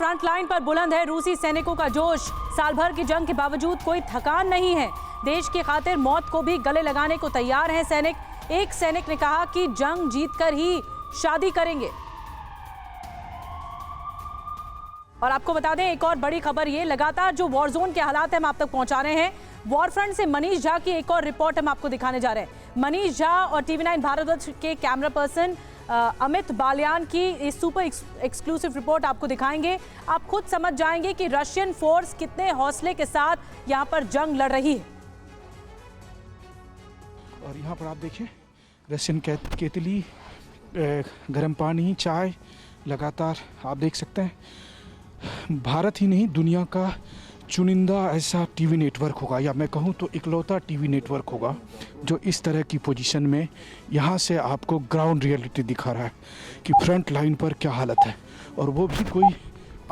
Front line पर बुलंद है रूसी सैनिकों का जोश। साल भर की जंग के बावजूद कोई थकान नहीं है। देश की खातिर मौत को भी गले लगाने को तैयार हैं सैनिक। एक सैनिक ने कहा कि जंग जीतकर ही शादी करेंगे। और आपको बता दें एक और बड़ी खबर, ये लगातार जो वॉर जोन के हालात हैं हम आप तक पहुंचा रहे हैं। वॉर फ्रंट से मनीष झा की एक और रिपोर्ट हम आपको दिखाने जा रहे हैं। मनीष झा और TV9 भारतवर्ष के कैमरा पर्सन अमित बालियान की इस सुपर एक्सक्लूसिव रिपोर्ट आपको दिखाएंगे। आप खुद समझ जाएंगे कि रशियन फोर्स कितने हौसले के साथ यहां पर जंग लड़ रही है। और यहाँ पर आप देखिए रशियन केतली, गर्म पानी, चाय लगातार आप देख सकते हैं। भारत ही नहीं दुनिया का चुनिंदा ऐसा टीवी नेटवर्क होगा, या मैं कहूँ तो इकलौता टीवी नेटवर्क होगा जो इस तरह की पोजीशन में यहाँ से आपको ग्राउंड रियलिटी दिखा रहा है कि फ्रंट लाइन पर क्या हालत है, और वो भी कोई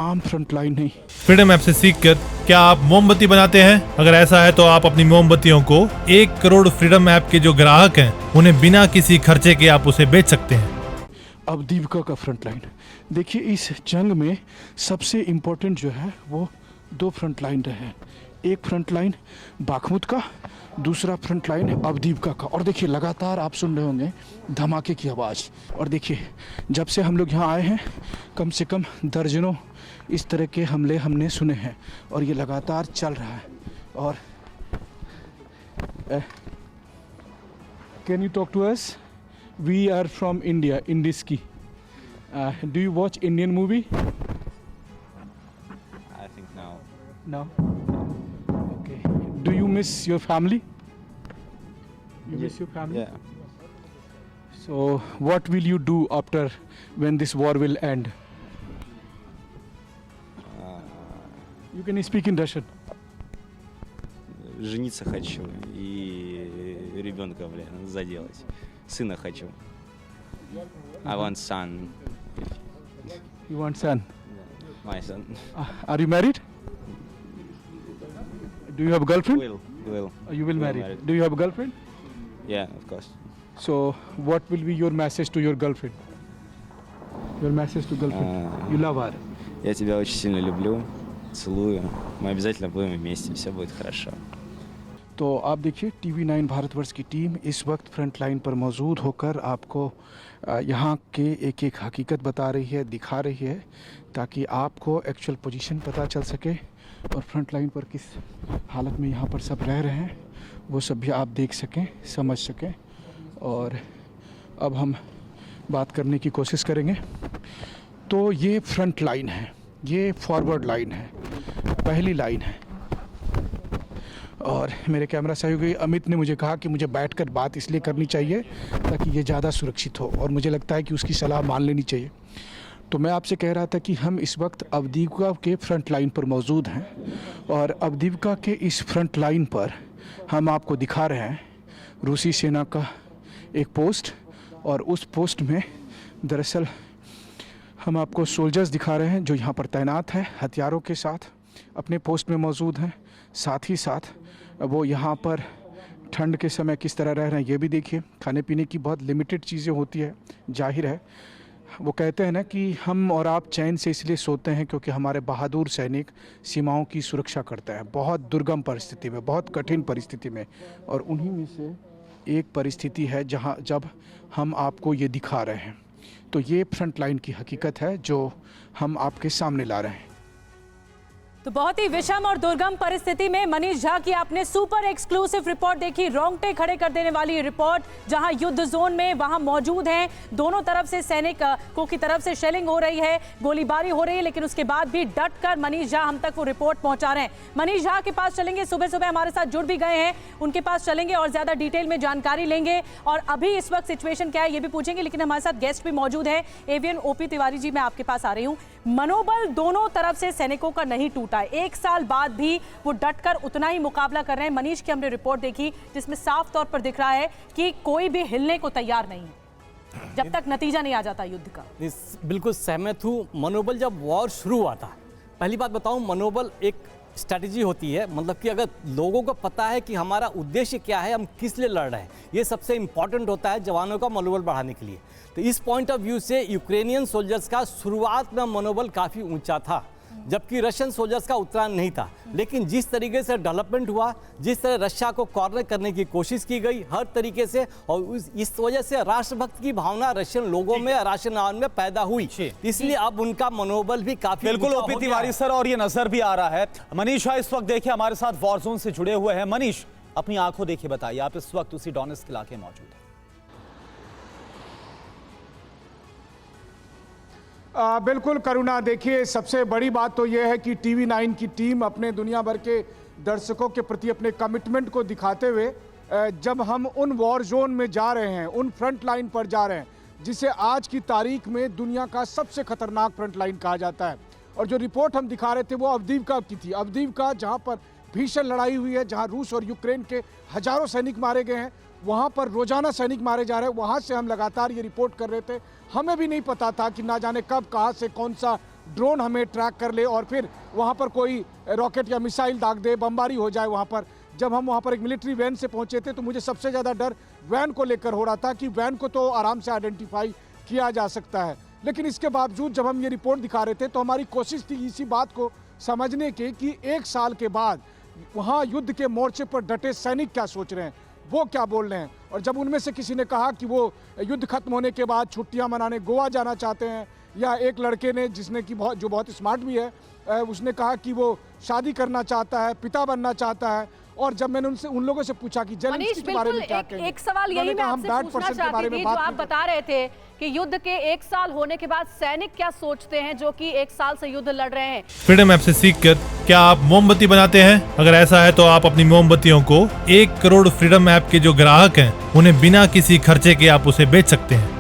आम फ्रंट लाइन नहीं। फ्रीडम ऐप से सीखकर क्या आप मोमबत्ती बनाते हैं? अगर ऐसा है तो आप अपनी मोमबत्तियों को 1 करोड़ फ्रीडम ऐप के जो ग्राहक हैं उन्हें बिना किसी खर्चे के आप उसे बेच सकते हैं। अवदीविका का फ्रंट लाइन देखिए, इस जंग में सबसे इम्पोर्टेंट जो है वो 2 फ्रंट लाइन रहे हैं। एक फ्रंट लाइन बाखमुत का, दूसरा फ्रंट लाइन अवदीविका का। और देखिए लगातार आप सुन रहे होंगे धमाके की आवाज़। और देखिए जब से हम लोग यहाँ आए हैं कम से कम दर्जनों इस तरह के हमले हमने सुने हैं, और ये लगातार चल रहा है। और can you talk to us? We are from India, इंडिस्की। Do you watch Indian movie? No. Okay. Do you miss your family? You miss your family? Yeah. So, what will you do after when this war will end? You can speak in Russian. Жениться хочу и ребенка, заделать. Сына хочу. I want son. You want son? My son. Are you married? Do you have a girlfriend? Will. You will marry. married. Do you have a girlfriend? Yeah, of course. So, what will be your message to your girlfriend? Your message to girlfriend? You love her. Я тебя очень сильно люблю, целую. Мы обязательно будем вместе, все будет хорошо. तो आप देखिए TV9 Bharatvarsh की team इस वक्त front line पर मौजूद होकर आपको यहाँ के एक एक हकीकत बता रही है, दिखा रही है, ताकि आपको एक्चुअल पोजीशन पता चल सके और फ्रंट लाइन पर किस हालत में यहाँ पर सब रह रहे हैं वो सब भी आप देख सकें, समझ सकें। और अब हम बात करने की कोशिश करेंगे। तो ये फ्रंट लाइन है, ये फॉरवर्ड लाइन है, पहली लाइन है। और मेरे कैमरा सहयोगी अमित ने मुझे कहा कि मुझे बैठकर बात इसलिए करनी चाहिए ताकि ये ज़्यादा सुरक्षित हो, और मुझे लगता है कि उसकी सलाह मान लेनी चाहिए। तो मैं आपसे कह रहा था कि हम इस वक्त अवदीविका के फ्रंट लाइन पर मौजूद हैं, और अवदीविका के इस फ्रंट लाइन पर हम आपको दिखा रहे हैं रूसी सेना का एक पोस्ट, और उस पोस्ट में दरअसल हम आपको सोल्जर्स दिखा रहे हैं जो यहाँ पर तैनात हैं, हथियारों के साथ अपने पोस्ट में मौजूद हैं। साथ ही साथ वो यहाँ पर ठंड के समय किस तरह रह रहे हैं ये भी देखिए। खाने पीने की बहुत लिमिटेड चीज़ें होती है, जाहिर है। वो कहते हैं ना कि हम और आप चैन से इसलिए सोते हैं क्योंकि हमारे बहादुर सैनिक सीमाओं की सुरक्षा करते हैं बहुत दुर्गम परिस्थिति में, बहुत कठिन परिस्थिति में। और उन्हीं में से एक परिस्थिति है जहां जब हम आपको ये दिखा रहे हैं। तो ये फ्रंट लाइन की हकीकत है जो हम आपके सामने ला रहे हैं। तो बहुत ही विषम और दुर्गम परिस्थिति में मनीष झा की आपने सुपर एक्सक्लूसिव रिपोर्ट देखी, रोंगटे खड़े कर देने वाली रिपोर्ट, जहां युद्ध जोन में वहां मौजूद हैं। दोनों तरफ से सैनिकों की तरफ से शेलिंग हो रही है, गोलीबारी हो रही है, लेकिन उसके बाद भी डटकर मनीष झा हम तक वो रिपोर्ट पहुंचा रहे हैं। मनीष झा के पास चलेंगे, सुबह सुबह हमारे साथ जुड़ भी गए हैं, उनके पास चलेंगे और ज्यादा डिटेल में जानकारी लेंगे। और अभी इस वक्त सिचुएशन क्या है ये भी पूछेंगे, लेकिन हमारे साथ गेस्ट भी मौजूद है। एवीएन OP तिवारी जी, मैं आपके पास आ रही हूँ। मनोबल दोनों तरफ से सैनिकों का नहीं टूटा है, 1 साल बाद भी वो डटकर उतना ही मुकाबला कर रहे हैं। मनीष की हमने रिपोर्ट देखी जिसमें साफ तौर पर दिख रहा है कि कोई भी हिलने को तैयार नहीं है जब तक नतीजा नहीं आ जाता युद्ध का। बिल्कुल सहमत हूँ। मनोबल जब वॉर शुरू हुआ था, पहली बात बताऊं, मनोबल एक स्ट्रैटेजी होती है, मतलब कि अगर लोगों को पता है कि हमारा उद्देश्य क्या है, हम किस लिए लड़ रहे हैं, ये सबसे इंपॉर्टेंट होता है जवानों का मनोबल बढ़ाने के लिए। तो इस पॉइंट ऑफ व्यू से यूक्रेनियन सोल्जर्स का शुरुआत में मनोबल काफ़ी ऊंचा था, जबकि रशियन सोल्जर्स का उत्तरायण नहीं था। लेकिन जिस तरीके से डेवलपमेंट हुआ, जिस तरह रशिया को कॉर्नर करने की कोशिश की गई हर तरीके से, और इस वजह से राष्ट्रभक्त की भावना रशियन लोगों में, रशियन आवाम में पैदा हुई, इसलिए अब उनका मनोबल भी काफी बिल्कुल ओपी तिवारी सर, और ये नजर भी आ रहा है। मनीष शाह इस वक्त देखिए हमारे साथ वॉर जोन से जुड़े हुए हैं। मनीष, अपनी आंखों देखिए बताइए, आप इस वक्त उसी डोनेट्स्क इलाके में मौजूद हैं। बिल्कुल करुणा, देखिए सबसे बड़ी बात तो यह है कि TV9 की टीम अपने दुनिया भर के दर्शकों के प्रति अपने कमिटमेंट को दिखाते हुए जब हम उन वॉर जोन में जा रहे हैं, उन फ्रंट लाइन पर जा रहे हैं, जिसे आज की तारीख में दुनिया का सबसे खतरनाक फ्रंट लाइन कहा जाता है। और जो रिपोर्ट हम दिखा रहे थे वो अवदीवका की थी। अवदीवका जहां पर भीषण लड़ाई हुई है, जहां रूस और यूक्रेन के हजारों सैनिक मारे गए हैं, वहां पर रोजाना सैनिक मारे जा रहे हैं। वहां से हम लगातार ये रिपोर्ट कर रहे थे। हमें भी नहीं पता था कि ना जाने कब कहां से कौन सा ड्रोन हमें ट्रैक कर ले और फिर वहां पर कोई रॉकेट या मिसाइल दाग दे, बमबारी हो जाए वहां पर। जब हम वहां पर एक मिलिट्री वैन से पहुंचे थे तो मुझे सबसे ज़्यादा डर वैन को लेकर हो रहा था कि वैन को तो आराम से आइडेंटिफाई किया जा सकता है, लेकिन इसके बावजूद जब हम ये रिपोर्ट दिखा रहे थे तो हमारी कोशिश थी इसी बात को समझने की कि 1 साल के बाद वहाँ युद्ध के मोर्चे पर डटे सैनिक क्या सोच रहे हैं, वो क्या बोल रहे हैं। और जब उनमें से किसी ने कहा कि वो युद्ध खत्म होने के बाद छुट्टियां मनाने गोवा जाना चाहते हैं, या एक लड़के ने जिसने कि जो बहुत स्मार्ट भी है, उसने कहा कि वो शादी करना चाहता है, पिता बनना चाहता है। और जब मैंने उनसे उन लोगों से पूछा कि जेलेंस्की के बारे में क्या कहेंगे, एक सवाल यही मैं आपसे पूछना चाहती थी, जो आप बता रहे थे कि युद्ध के 1 साल होने के बाद सैनिक क्या सोचते हैं जो कि 1 साल से युद्ध लड़ रहे हैं। फ्रीडम ऐप से सीखकर क्या आप मोमबत्ती बनाते हैं? अगर ऐसा है तो आप अपनी मोमबत्तियों को 1 करोड़ फ्रीडम ऐप के जो ग्राहक हैं उन्हें बिना किसी खर्चे के आप उसे बेच सकते हैं।